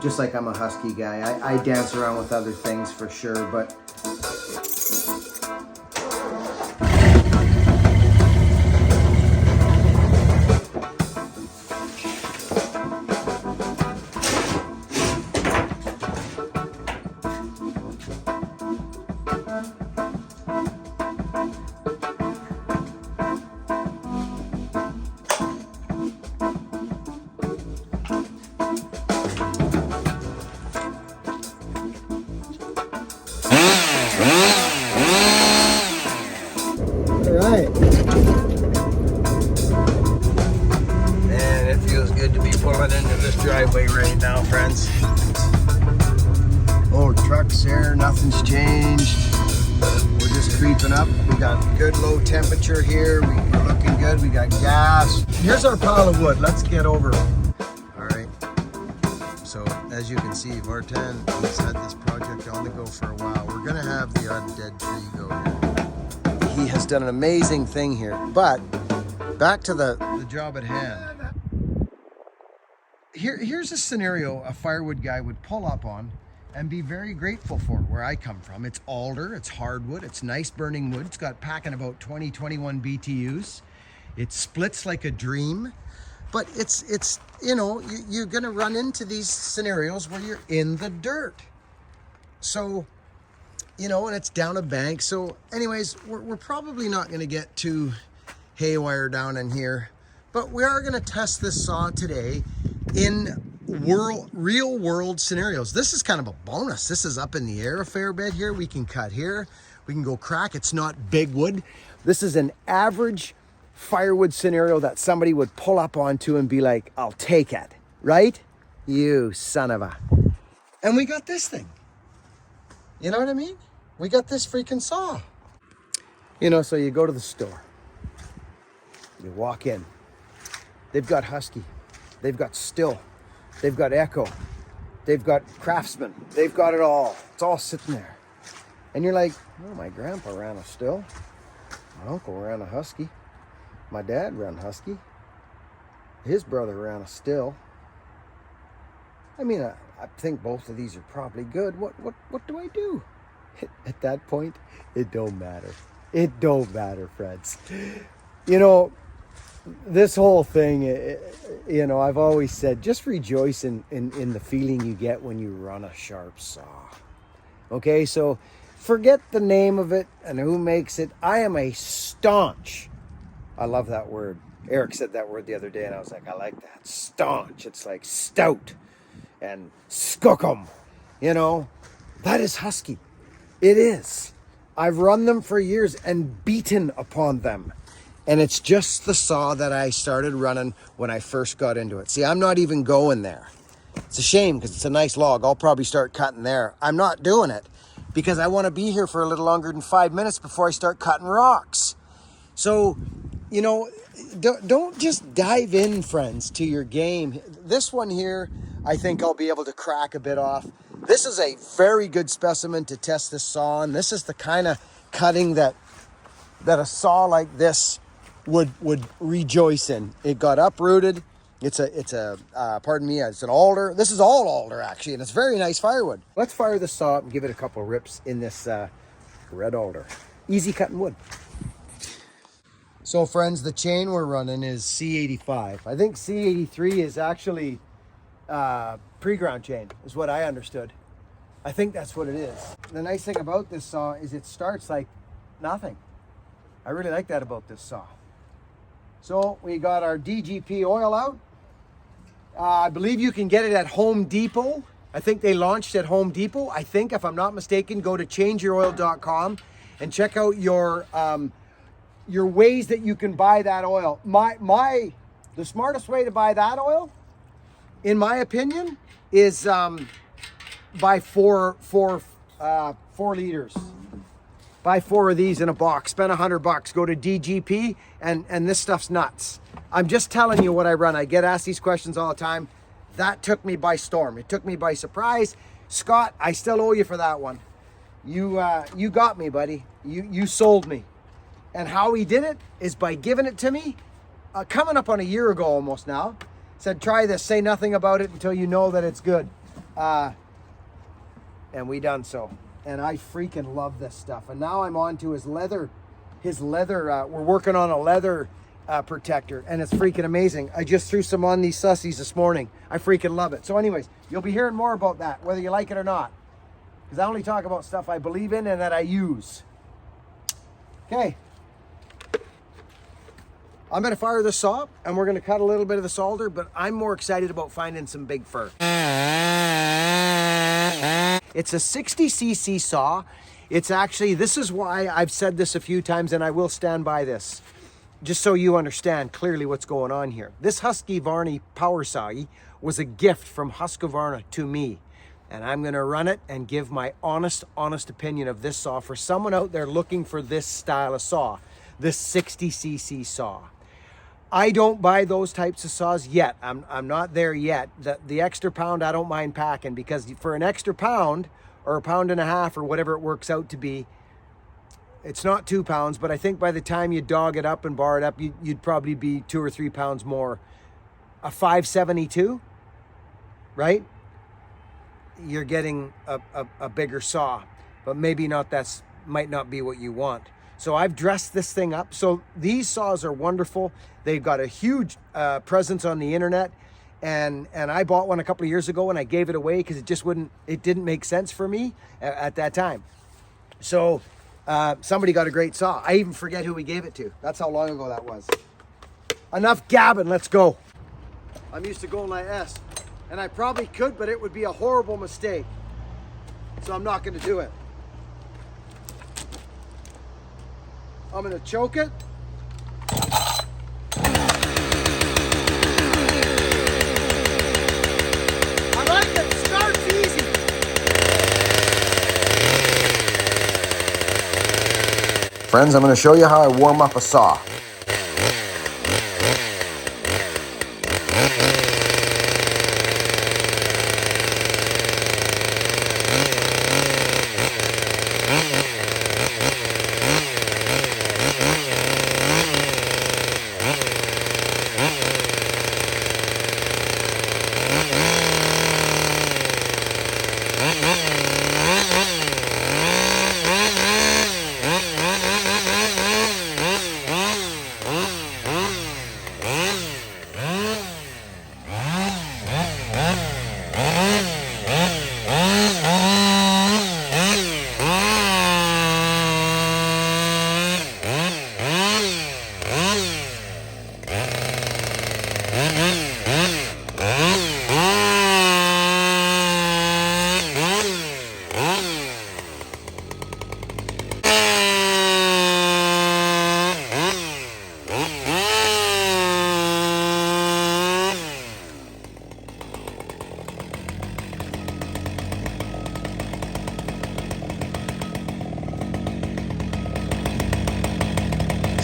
just like I'm a Husky guy. I dance around with other things for sure, but driveway right now, friends. Oh, truck's here, nothing's changed. We're just creeping up. We got good low temperature here. We're looking good. We got gas. Here's our pile of wood. Let's get over it. All right. So as you can see, Martin has had this project on the go for a while. We're gonna have the odd dead tree go here. He has done an amazing thing here. But back to the job at hand. Here's a scenario a firewood guy would pull up on and be very grateful for. Where I come from, it's alder, it's hardwood, it's nice burning wood. It's got packing about 20-21 BTUs. It splits like a dream, but it's you know, you're gonna run into these scenarios where you're in the dirt. So, you know, and it's down a bank. So anyways, we're probably not gonna get too haywire down in here, but we are gonna test this saw today in real world scenarios. This is kind of a bonus. This is up in the air a fair bit here. We can cut here, we can go crack. It's not big wood. This is an average firewood scenario that somebody would pull up onto and be like, I'll take it, right? You son of a. And we got this thing. You know what I mean? We got this freaking saw. You know, so you go to the store, you walk in, they've got Husky, they've got Still, they've got Echo, they've got Craftsman, they've got it all. It's all sitting there. And you're like, oh, my grandpa ran a Still, my uncle ran a Husky, my dad ran Husky, his brother ran a Still. I mean, I think both of these are probably good. What do I do? At that point, it don't matter. It don't matter, friends. You know, this whole thing, you know, I've always said, just rejoice in the feeling you get when you run a sharp saw. Okay, so forget the name of it and who makes it. I am a staunch, I love that word. Eric said that word the other day and I was like, I like that. Staunch. It's like stout and skookum. You know, that is Husky. It is. I've run them for years and beaten upon them. And it's just the saw that I started running when I first got into it. See, I'm not even going there. It's a shame because it's a nice log. I'll probably start cutting there. I'm not doing it because I want to be here for a little longer than 5 minutes before I start cutting rocks. So, you know, don't just dive in, friends, to your game. This one here, I think I'll be able to crack a bit off. This is a very good specimen to test this saw on. This is the kind of cutting that a saw like this would rejoice in. It got uprooted. It's pardon me, it's an alder. This is all alder actually, and it's very nice firewood. Let's fire the saw up and give it a couple rips in this red alder. Easy cutting wood. So friends, the chain we're running is C85. I think C83 is actually pre-ground chain, is what I understood. I think that's what it is. The nice thing about this saw is it starts like nothing. I really like that about this saw. So we got our DGP oil out. I believe you can get it at Home Depot. I think they launched at Home Depot. I think, if I'm not mistaken, go to changeyouroil.com and check out your ways that you can buy that oil. The smartest way to buy that oil, in my opinion, is buy four liters. Buy 4 of these in a box, spend $100, go to DGP, and this stuff's nuts. I'm just telling you what I run. I get asked these questions all the time. That took me by storm. It took me by surprise. Scott, I still owe you for that one. You got me, buddy. You sold me. And how he did it is by giving it to me, coming up on a year ago almost now. Said, try this, say nothing about it until you know that it's good. And we done so. And I freaking love this stuff. And now I'm on to his leather. We're working on a leather protector, and it's freaking amazing. I just threw some on these sussies this morning. I freaking love it. So anyways, you'll be hearing more about that, whether you like it or not. Because I only talk about stuff I believe in and that I use. Okay. I'm going to fire the saw, and we're going to cut a little bit of this alder, but I'm more excited about finding some big fir. It's a 60cc saw. It's actually, this is why I've said this a few times, and I will stand by this, just so you understand clearly what's going on here. This Husqvarna power saw was a gift from Husqvarna to me, and I'm going to run it and give my honest opinion of this saw for someone out there looking for this style of saw, this 60cc saw. I don't buy those types of saws yet. I'm not there yet. The extra pound I don't mind packing, because for an extra pound or a pound and a half or whatever it works out to be, it's not 2 pounds, but I think by the time you dog it up and bar it up, you'd probably be 2 or 3 pounds more. A 572, right? You're getting a bigger saw, but maybe not. Might not be what you want. So I've dressed this thing up. So these saws are wonderful. They've got a huge presence on the internet. And I bought one a couple of years ago, and I gave it away because it didn't make sense for me at that time. So somebody got a great saw. I even forget who we gave it to. That's how long ago that was. Enough gabbing, let's go. I'm used to going like this. And I probably could, but it would be a horrible mistake. So I'm not gonna do it. I'm gonna choke it. I like it, starts easy. Friends, I'm gonna show you how I warm up a saw.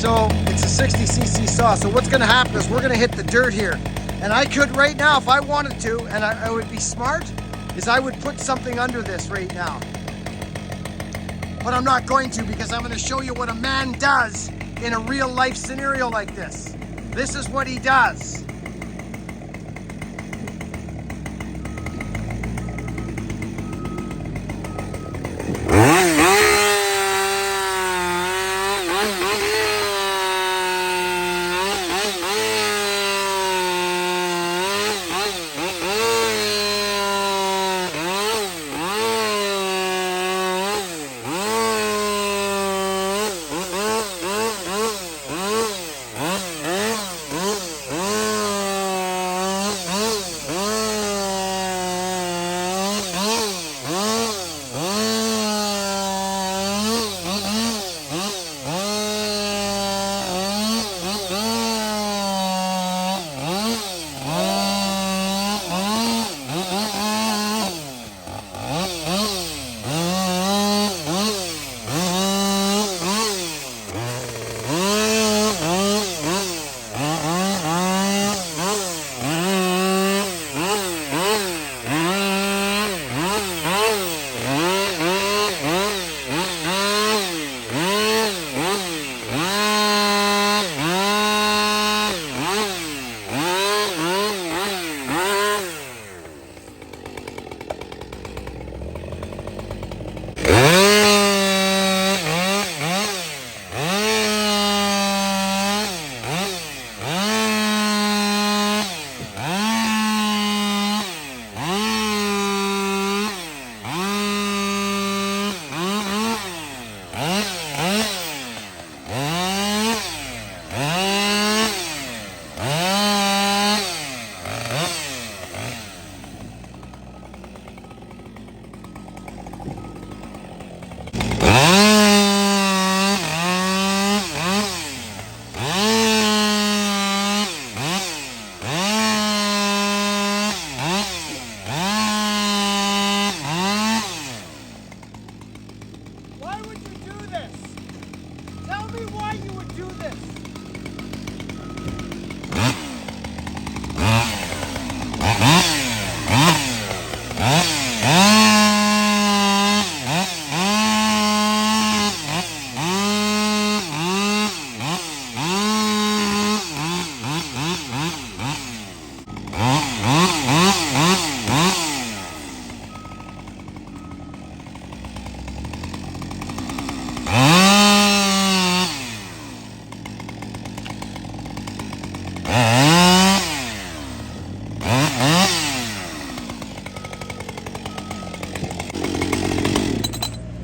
So it's a 60cc saw. So what's gonna happen is we're gonna hit the dirt here. And I could right now, if I wanted to, and I would be smart, is I would put something under this right now. But I'm not going to, because I'm gonna show you what a man does in a real life scenario like this. This is what he does.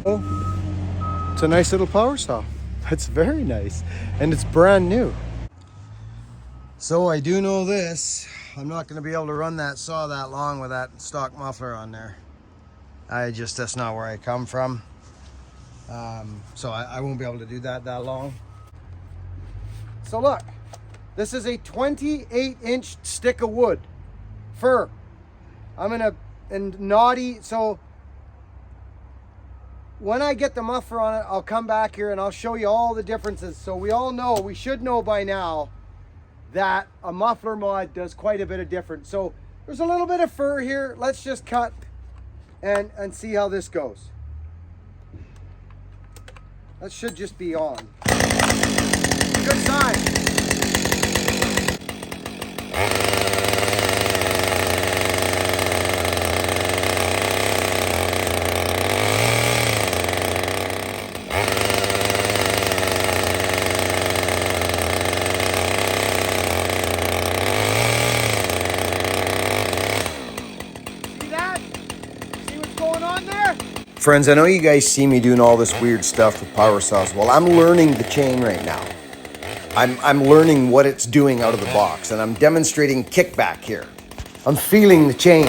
It's a nice little power saw. It's very nice. And it's brand new. So I do know this. I'm not going to be able to run that saw that long with that stock muffler on there. That's not where I come from. So I won't be able to do that long. So look, this is a 28-inch stick of wood, fir. And knotty, so when I get the muffler on it, I'll come back here and I'll show you all the differences. So we should know by now that a muffler mod does quite a bit of difference. So there's a little bit of fur here. Let's just cut and see how this goes. That should just be on. Good sign. Friends, I know you guys see me doing all this weird stuff with power saws. Well, I'm learning the chain right now. I'm learning what it's doing out of the box, and I'm demonstrating kickback here. I'm feeling the chain.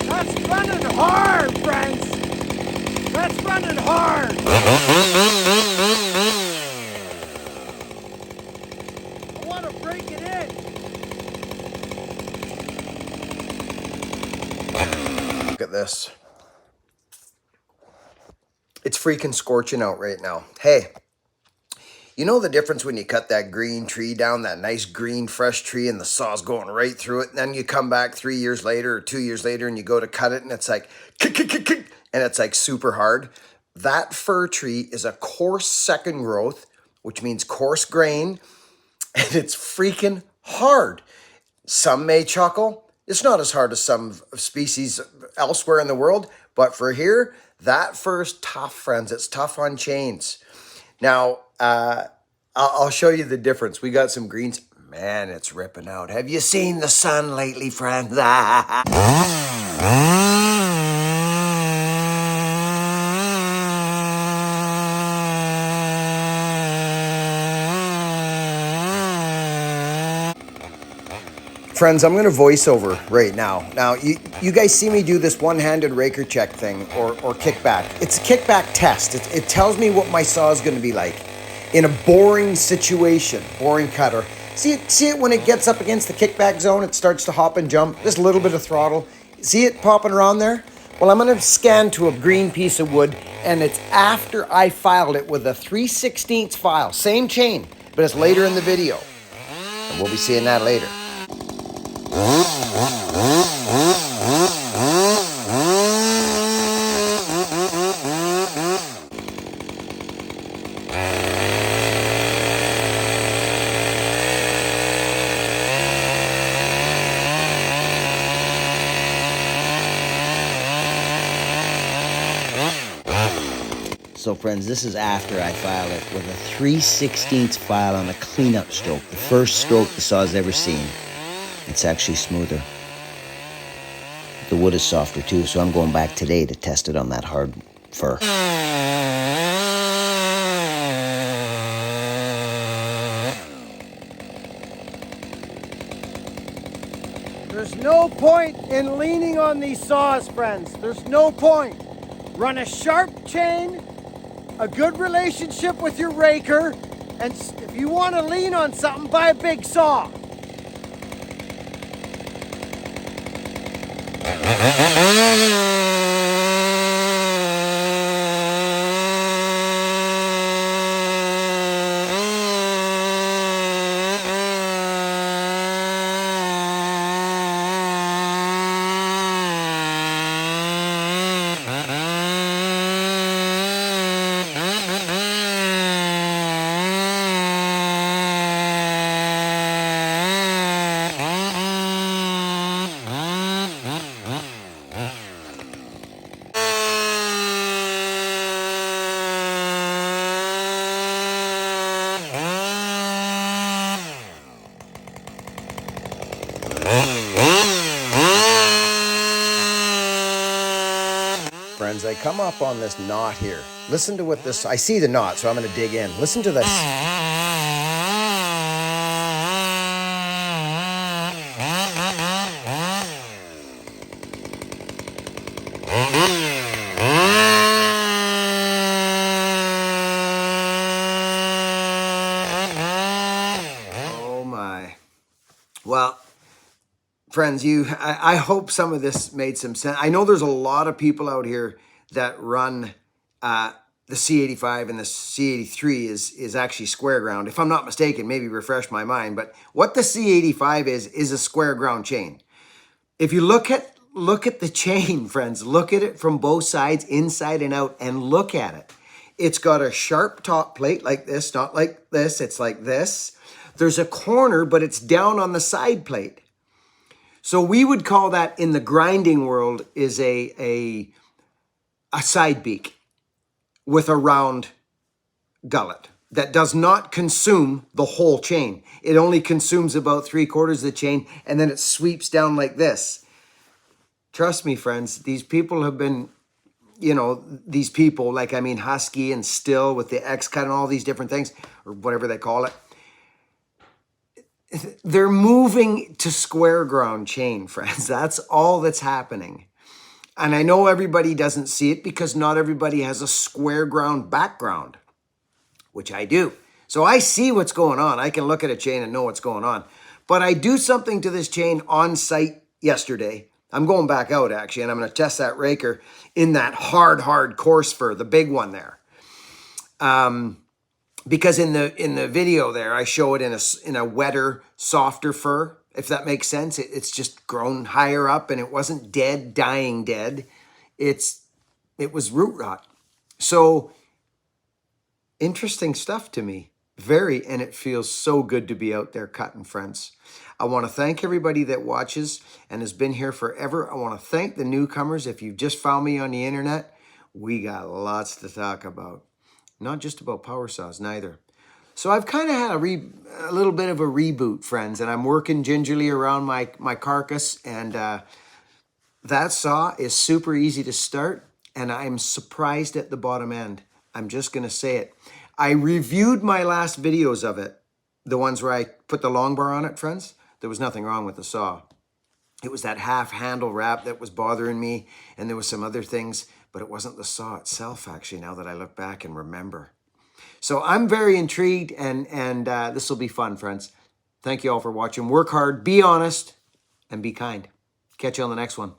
That's running hard, friends. That's running hard. I want to break it in. Look at this. It's freaking scorching out right now. Hey, you know the difference when you cut that green tree down, that nice green fresh tree, and the saw's going right through it, and then you come back 3 years later or 2 years later and you go to cut it and it's like kick, kick, kick, kick, and it's like super hard. That fir tree is a coarse second growth, which means coarse grain, and it's freaking hard. Some may chuckle. It's not as hard as some species elsewhere in the world, but for here, that fur's tough, friends. It's tough on chains. Now, I'll show you the difference. We got some greens. Man, it's ripping out. Have you seen the sun lately, friends? Friends, I'm going to voice over right now. Now, you guys see me do this one-handed raker check thing or kickback. It's a kickback test. It tells me what my saw is going to be like in a boring situation, boring cutter. See it when it gets up against the kickback zone, it starts to hop and jump. Just a little bit of throttle. See it popping around there? Well, I'm going to scan to a green piece of wood, and it's after I filed it with a 3/16 file. Same chain, but it's later in the video. And we'll be seeing that later. So friends, this is after I file it with a 3/16 file on a cleanup stroke. The first stroke the saw's ever seen. It's actually smoother. The wood is softer too, so I'm going back today to test it on that hard fur. There's no point in leaning on these saws, friends. There's no point. Run a sharp chain, a good relationship with your raker, and if you want to lean on something, buy a big saw. Friends, I come up on this knot here. Listen to what this, I see the knot, so I'm going to dig in. Listen to this. Oh my. Well, friends, I hope some of this made some sense. I know there's a lot of people out here that run the C85, and the C83 is actually square ground. If I'm not mistaken, maybe refresh my mind. But what the C85 is a square ground chain. If you look at the chain, friends, look at it from both sides, inside and out, and look at it. It's got a sharp top plate like this, not like this. It's like this. There's a corner, but it's down on the side plate. So we would call that in the grinding world is a side beak with a round gullet that does not consume the whole chain. It only consumes about 3/4 of the chain, and then it sweeps down like this. Trust me, friends, these people have been, these people, like, I mean, Husky and Still with the X-Cut and all these different things, or whatever they call it. They're moving to square ground chain, friends. That's all that's happening. And I know everybody doesn't see it because not everybody has a square ground background, which I do. So I see what's going on. I can look at a chain and know what's going on. But I do something to this chain on site yesterday. I'm going back out, actually, and I'm going to test that raker in that hard coarse fur, the big one there. Because in the video there, I show it in a wetter, softer fur, if that makes sense. It's just grown higher up, and it wasn't dead, dying dead. It was root rot. So interesting stuff to me, And it feels so good to be out there cutting, friends. I want to thank everybody that watches and has been here forever. I want to thank the newcomers. If you've just found me on the internet, we got lots to talk about. Not just about power saws, neither. So I've kind of had a little bit of a reboot, friends, and I'm working gingerly around my carcass, and that saw is super easy to start, and I'm surprised at the bottom end. I'm just going to say it. I reviewed my last videos of it, the ones where I put the long bar on it, friends. There was nothing wrong with the saw. It was that half handle wrap that was bothering me, and there was some other things, but it wasn't the saw itself, actually, now that I look back and remember. So I'm very intrigued, and this will be fun, friends. Thank you all for watching. Work hard, be honest, and be kind. Catch you on the next one.